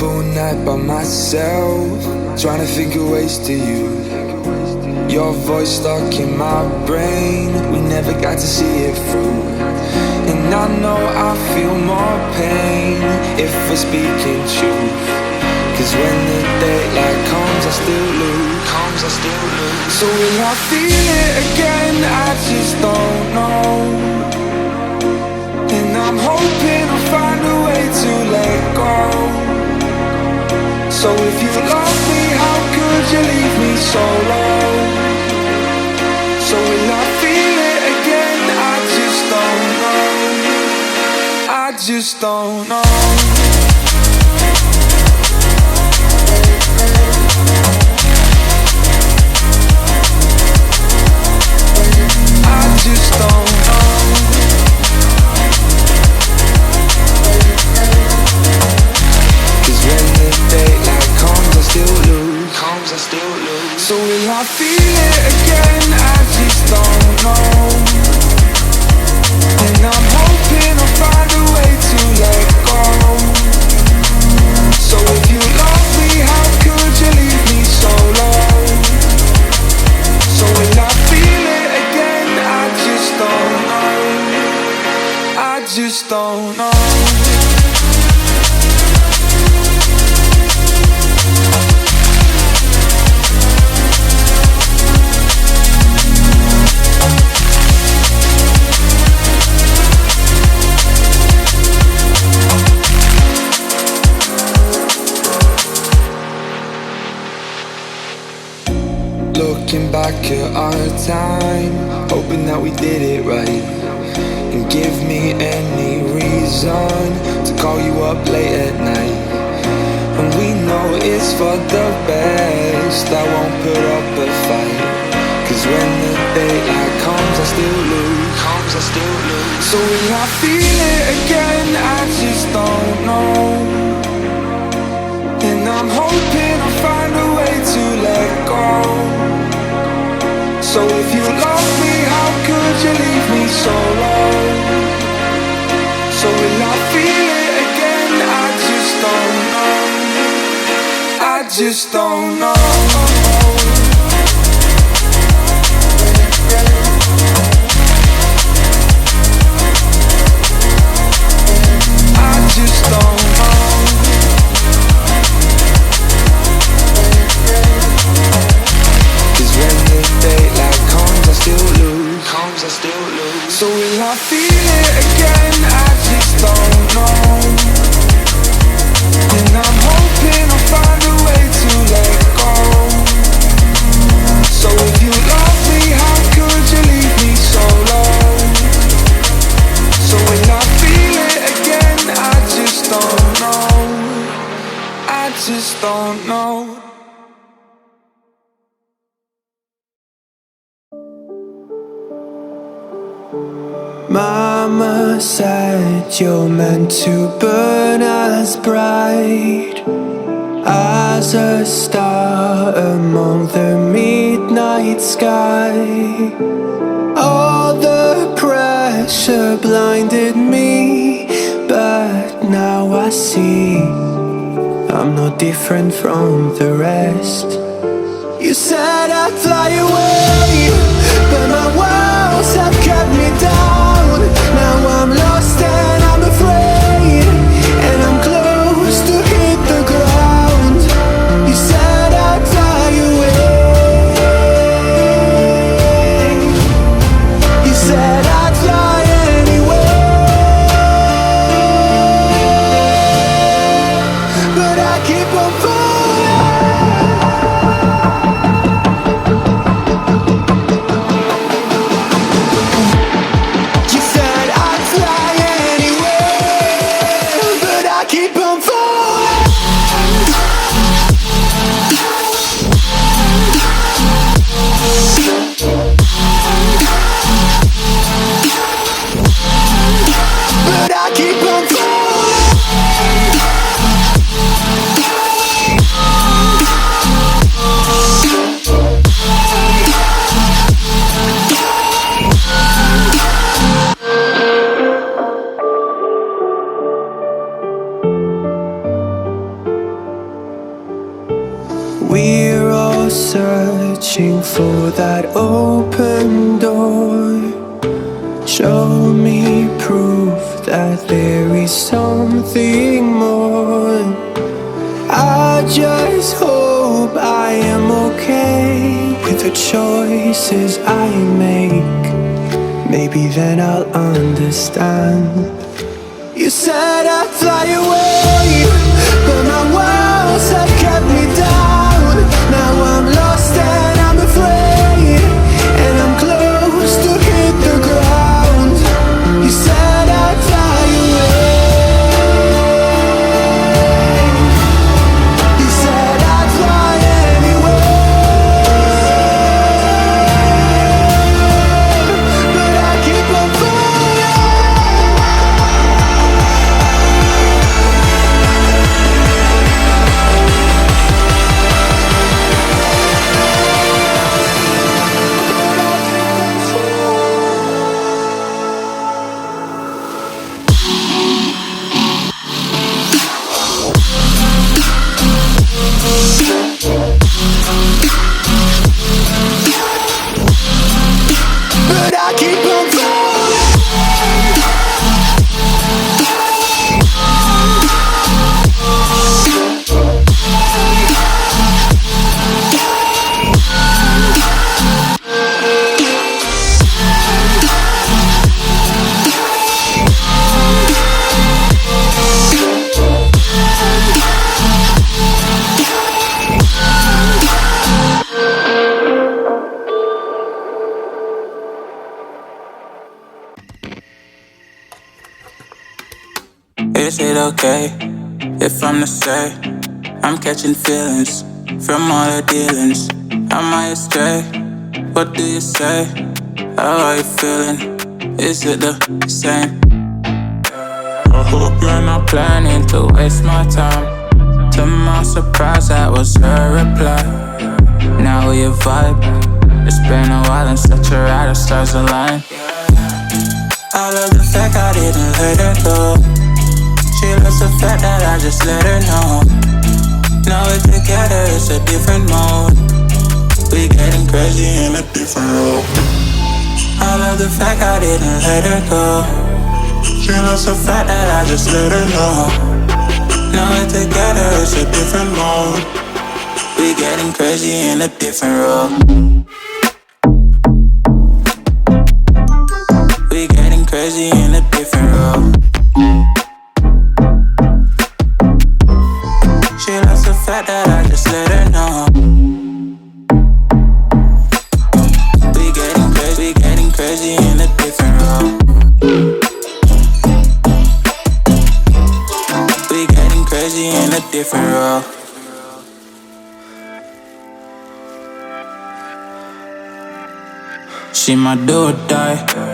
all night by myself, trying to think of ways to you. Your voice stuck in my brain, we never got to see it through. And I know I feel more pain if we're speaking truth. Cause when the daylight comes I still lose. So will I feel it again? I just don't know. And I'm hoping I'll find a way to let go. So if you love me, how could you leave me so low? So will I feel it again? I just don't know. I just don't know. I just don't know. Cause when the daylight comes I still lose. So will I feel it again? I just don't know. And I'm hoping I'll find a way to let go. So if you love me, how could you leave me so low? So will I feel it again? I just don't know. I just don't know. Looking back at our time, hoping that we did it right. And give me any reason to call you up late at night. And we know it's for the best, I won't put up a fight. Cause when the daylight comes I still lose. So will I feel it again? I just don't know. And I'm hoping I'll find a way to let go. So if you love me, how could you leave me so low? So will I feel it again? I just don't know. I just don't know. I just don't know. Cause when the daylight comes I still lose. So will I feel it again? I just don't know. And I'm hoping I'll find a way to let go. So if you love me, how could you leave me so low? So will I feel it again? I just don't know. I just don't know. Mama said you're meant to burn as bright as a star among the midnight sky. All the pressure blinded me, but now I see I'm no different from the rest. You said I'd fly away, but my walls have kept me down. Now I'm lost and I'm afraid, and I'm close to hit the ground. You said I'd fly away. You said I'd fly anyway, but I keep on falling. that open door. Show me proof that there is something more. I just hope I am okay with the choices I make. Maybe then I'll understand. You said I'd fly away, but my walls have kept me down. Now I'm lost and I'm afraid, and I'm close to hit the ground. You said I'd fly away. You said I'd fly anywhere, but I keep on falling. But I keep on falling. Is it okay if I'm to say I'm catching feelings from all the dealings? Am I astray? What do you say? How are you feeling? Is it the same? I hope you're not planning to waste my time. To my surprise, that was her reply. Now we vibe. It's been a while and such a ride, the stars align. I love the fact I didn't let her go. She loves the fact that I just let her know. Now we're together, it's a different mode. We getting crazy in a different role. I love the fact I didn't let her go. She loves the fact that I just let her know. Now we're together, it's a different mode. We getting crazy in a different role. We getting crazy in a different role. She loves the fact that I just let her know. We getting crazy in a different role. We getting crazy in a different role. She my do or die.